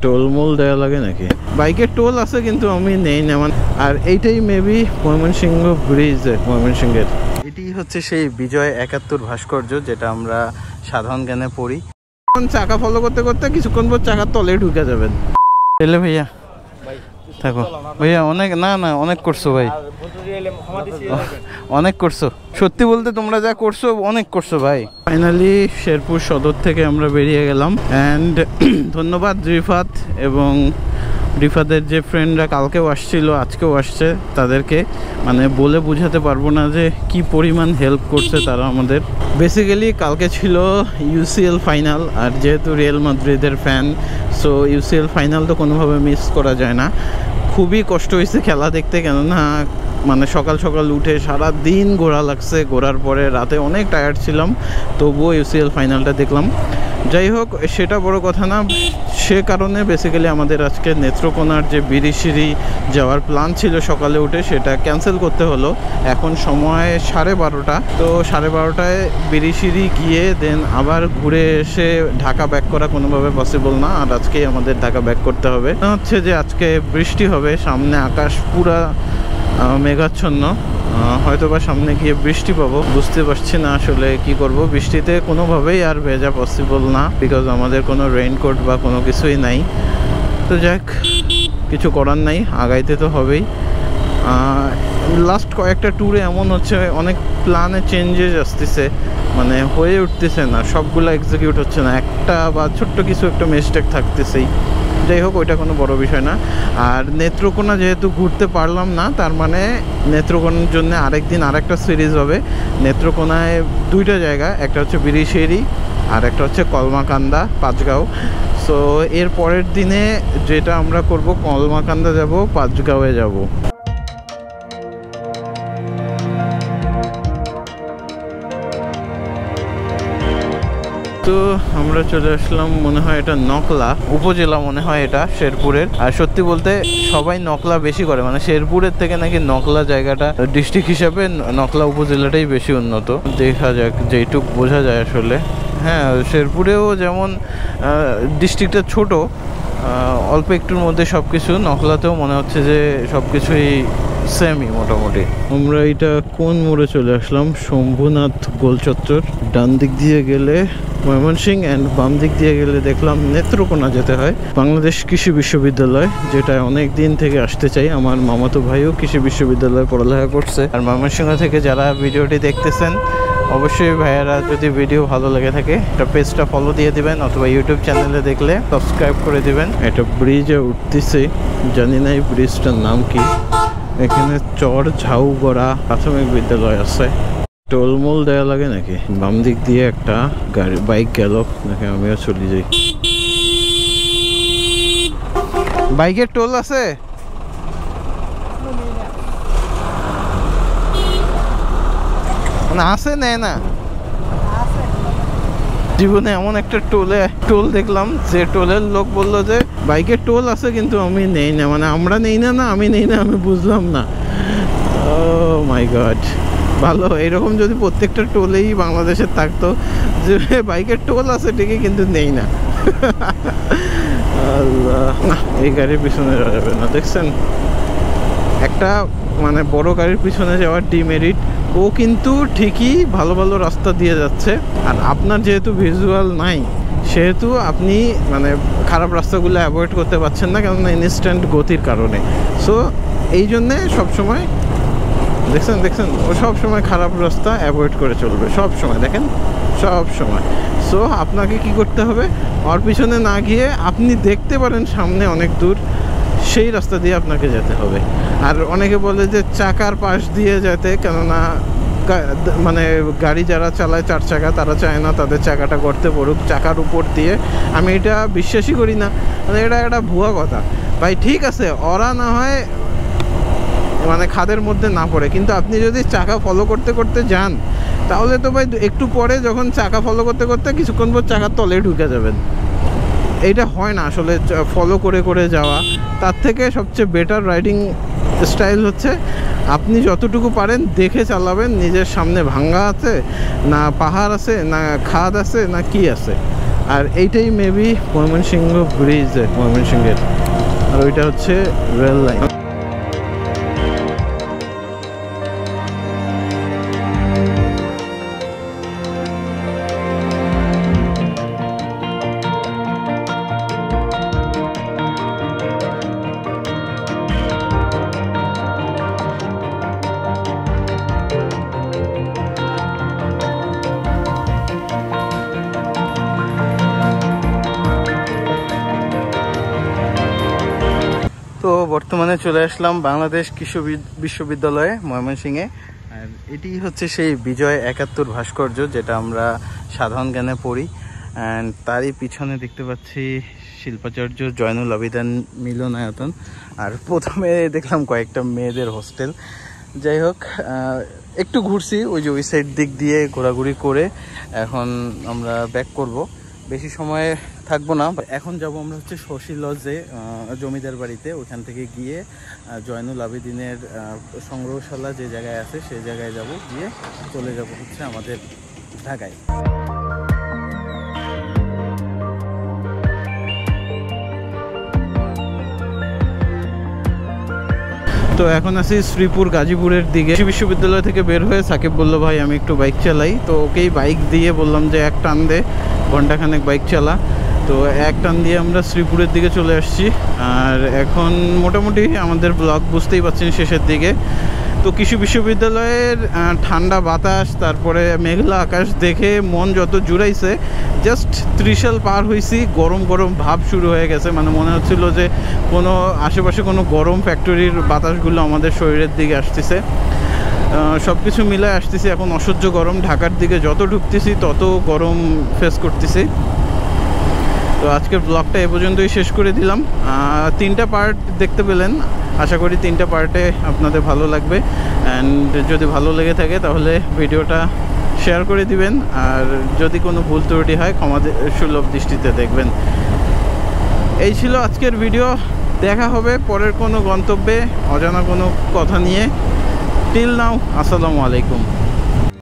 টোলমোল দেওয়া লাগে নাকি? বাইকের টোল আছে কিন্তু আমি নেই না। আর এইটাই মেবি ময়মনসিংহ ব্রিজ, ময়মনসিংহের এটি হচ্ছে সেই বিজয় 71 ভাস্কর্য যেটা আমরা সাধারণ জ্ঞানে পড়ি। চাকা ফলো করতে করতে কিছুক্ষণ পর চাকার তলে ঢুকে যাবেন। এলে ভাইয়া থাকো ভাইয়া, অনেক না অনেক করছো ভাই, অনেক করছো সত্যি বলতে, তোমরা যা করছো অনেক করছো ভাই। ফাইনালি শেরপুর সদর থেকে আমরা বেরিয়ে গেলাম। অ্যান্ড ধন্যবাদ রিফাত এবং রিফাতের যে ফ্রেন্ডরা কালকেও আসছিল আজকেও আসছে, তাদেরকে মানে বলে বোঝাতে পারবো না যে কি পরিমাণ হেল্প করছে তারা আমাদের। বেসিক্যালি কালকে ছিল ইউসিএল ফাইনাল, আর যেহেতু রিয়াল মাদ্রিদের ফ্যান, সো ইউসিএল ফাইনাল তো কোনোভাবে মিস করা যায় না। খুবই কষ্ট হয়েছে খেলা দেখতে, কেননা মানে সকাল সকাল উঠে সারা দিন ঘোরা লাগছে, ঘোরার পরে রাতে অনেক টায়ার্ড ছিলাম, তবুও ইউসিএল ফাইনালটা দেখলাম। যাই হোক, সেটা বড় কথা না, সে কারণে বেসিক্যালি আমাদের আজকে নেত্রকোনার যে বিরিশিরি যাওয়ার প্ল্যান ছিল সকালে উঠে, সেটা ক্যান্সেল করতে হলো। এখন সময় 12:30, তো 12:30টায় বিরিশিরি গিয়ে দেন আবার ঘুরে এসে ঢাকা ব্যাক করা কোনোভাবে পসিবল না। আর আজকেই আমাদের ঢাকা ব্যাক করতে হবে। হচ্ছে যে আজকে বৃষ্টি হবে, সামনে আকাশ পুরা মেঘাচ্ছন্ন, হয়তো বা সামনে গিয়ে বৃষ্টি পাবো, বুঝতে পারছি না আসলে কি করব। বৃষ্টিতে কোনোভাবেই আর ভেজা পসিবল না, বিকজ আমাদের কোনো রেইনকোট বা কোনো কিছুই নাই। তো যাক, কিছু করার নাই, আগাইতে তো হবেই। লাস্ট কয়েকটা ট্যুরে এমন হচ্ছে অনেক প্ল্যানে চেঞ্জেস আসতেছে, মানে হয়ে উঠতেছে না, সবগুলো এক্সিকিউট হচ্ছে না, একটা বা ছোট্ট কিছু একটা মিস্টেক থাকতেছেই। যাই হোক, ওইটা কোনো বড় বিষয় না। আর নেত্রকোনা যেহেতু ঘুরতে পারলাম না, তার মানে নেত্রকোনার জন্য আরেকদিন আরেকটা সিরিজ হবে। নেত্রকোনায় দুইটা জায়গা, একটা হচ্ছে বিরিশিরি আর একটা হচ্ছে কলমাকান্দা, পাঁচগাঁও। সো এর পরের দিনে যেটা আমরা করব, কলমাকান্দা যাব, পাঁচগাঁওয়ে যাব। তো আমরা চলে আসলাম, মনে হয় এটা নকলা উপজেলা, মনে হয় এটা শেরপুরের। আর সত্যি বলতে সবাই নকলা বেশি করে, মানে শেরপুরের থেকে নাকি নকলা জায়গাটা ডিস্ট্রিক্ট হিসাবে নকলা উপজেলাটাই বেশি উন্নত। দেখা যাক, যেইটুক বোঝা যায় আসলে। হ্যাঁ, শেরপুরেও যেমন ডিস্ট্রিক্টটা ছোট, অল্প একটুর মধ্যে সব কিছু, নকলাতেও মনে হচ্ছে যে সব কিছুই সেমই মোটামুটি। আমরা এটা কোন মোড়ে চলে আসলাম? শম্ভুনাথ গোলচত্বর। ডান দিক দিয়ে গেলে ময়মনসিংহ, অ্যান্ড বাম দিক দিয়ে গেলে দেখলাম নেত্রকোনা যেতে হয়, বাংলাদেশ কৃষি বিশ্ববিদ্যালয়, যেটা অনেক দিন থেকে আসতে চাই। আমার মামাতো ভাইও কৃষি বিশ্ববিদ্যালয়ে পড়ালেখা করছে। আর ময়মনসিংহ থেকে যারা ভিডিওটি দেখতেছেন, অবশ্যই ভাইয়ারা যদি ভিডিও ভালো লেগে থাকে একটা পেজটা ফলো দিয়ে দিবেন, অথবা ইউটিউব চ্যানেলে দেখলে সাবস্ক্রাইব করে দিবেন। এটা ব্রিজে উঠতেছে, জানি না এই ব্রিজটার নাম কি। এখানে চর ঝাউগড়া প্রাথমিক বিদ্যালয় আছে। টোলমোল দেওয়া লাগে নাকি? বাম দিক দিয়ে একটা গাড়ি বাইক গেল নাকি, আমিও চলে যাই। বাইকের টোল আছে? মানে আছে, নেয় না। জীবনে এমন একটা টোল দেখলাম যে টোলের লোক বললো যে বাইকের টোল আছে কিন্তু আমি নেই না, মানে আমরা নেই না, আমি নেই না, আমি বুঝলাম না। ও মাই গড, ভালো এরকম যদি প্রত্যেকটা টোলেই বাংলাদেশে থাকতো যে বাইকের টোল আছে ঠিকই কিন্তু নেই না। আল্লাহ, না এই গাড়ির পিছনে যাওয়া যাবে না। দেখছেন, একটা মানে বড় গাড়ির পিছনে যাওয়ার ডিমেরিট, ও কিন্তু ঠিকই ভালো ভালো রাস্তা দিয়ে যাচ্ছে, আর আপনার যেহেতু ভিজুয়াল নাই সেহেতু আপনি মানে খারাপ রাস্তাগুলো অ্যাভয়েড করতে পারছেন না, কেননা ইনস্ট্যান্ট গতির কারণে। সো এই জন্যে সবসময় দেখছেন ও সবসময় খারাপ রাস্তা অ্যাভয়েড করে চলবে, সব সময় দেখেন, সব সময়। সো আপনাকে কি করতে হবে, ওর পিছনে না গিয়ে আপনি দেখতে পারেন সামনে অনেক দূর, সেই রাস্তা দিয়ে আপনাকে যেতে হবে। আর অনেকে বলে যে চাকার পাশ দিয়ে যেতে, কেননা মানে গাড়ি যারা চালায় 4 চাকা, তারা চায় না তাদের চাকাটা গর্তে পড়ুক চাকার উপর দিয়ে। আমি এটা বিশ্বাসই করি না, মানে এটা একটা ভুয়া কথা ভাই। ঠিক আছে, ওরা না হয় মানে খাদের মধ্যে না পড়ে, কিন্তু আপনি যদি চাকা ফলো করতে করতে যান, তাহলে তো ভাই একটু পরে যখন চাকা ফলো করতে করতে কিছুক্ষণ পর চাকার তলে ঢুকে যাবেন। এইটা হয় না আসলে ফলো করে করে যাওয়া। তার থেকে সবচেয়ে বেটার রাইডিং স্টাইল হচ্ছে আপনি যতটুকু পারেন দেখে চালাবেন, নিজের সামনে ভাঙ্গা আছে না, পাহাড় আছে না, খাদ আছে না, কি আছে, আর এইটাই মেবি ময়মনসিংহ ব্রিজ, ময়মনসিংহের, আর ওইটা হচ্ছে রেল লাইন। তো বর্তমানে চলে আসলাম বাংলাদেশ কৃষি বিশ্ববিদ্যালয়ে ময়মনসিংহে। আর এটি হচ্ছে সেই বিজয় ৭১ ভাস্কর্য, যেটা আমরা সাধারণ জ্ঞানে পড়ি। অ্যান্ড তারই পিছনে দেখতে পাচ্ছি শিল্পাচার্য জয়নুল আবেদিন মিলনায়তন। আর প্রথমে দেখলাম কয়েকটা মেয়েদের হোস্টেল। যাই হোক, একটু ঘুরছি ওই সাইড দিক দিয়ে ঘোরাঘুরি করে এখন আমরা ব্যাক করব। বেশি সময় থাকবো না, এখন যাব আমরা হচ্ছে শশী লজে, জমিদার বাড়িতে। ওখান থেকে গিয়ে জয়নুল আবেদিনের সংগ্রহশালা যে জায়গায় আছে সেই জায়গায় যাব, গিয়ে চলে যাব হচ্ছে আমাদের ঢাকায়। তো এখন আছি শ্রীপুর গাজীপুরের দিকে। বিশ্ববিদ্যালয় থেকে বের হয়ে সাকিব বলল, ভাই আমি একটু বাইক চালাই। তো ওকেই বাইক দিয়ে বললাম যে এক টান দে, ঘন্টাখানেক বাইক চালা। তো এক টান দিয়ে আমরা শ্রীপুরের দিকে চলে আসছি। আর এখন মোটামুটি আমাদের ব্লগ বুঝতেই পারছেন শেষের দিকে। তো কৃষি বিশ্ববিদ্যালয়ের ঠান্ডা বাতাস, তারপরে মেঘলা আকাশ দেখে মন যত জুড়াইছে। জাস্ট ত্রিশাল পার হয়েছি, গরম গরম ভাব শুরু হয়ে গেছে। মানে মনে হচ্ছিল যে কোনো আশেপাশে কোনো গরম ফ্যাক্টরির বাতাসগুলো আমাদের শরীরের দিকে আসতেছে। সব কিছু মিলে আসতেছি এখন অসহ্য গরম। ঢাকার দিকে যত ঢুকতেছি তত গরম ফেস করতেছি। তো আজকের ব্লগটা এ পর্যন্তই শেষ করে দিলাম। 3টা পার্ট দেখতে পেলেন, আশা করি 3টা পার্টে আপনাদের ভালো লাগবে। অ্যান্ড যদি ভালো লেগে থাকে তাহলে ভিডিওটা শেয়ার করে দিবেন। আর যদি কোনো ভুল ত্রুটি হয় ক্ষমা সুলভ দৃষ্টিতে দেখবেন। এই ছিল আজকের ভিডিও। দেখা হবে পরের কোনো গন্তব্যে অজানা কোনো কথা নিয়ে। টিল নাও, আসসালামু আলাইকুম।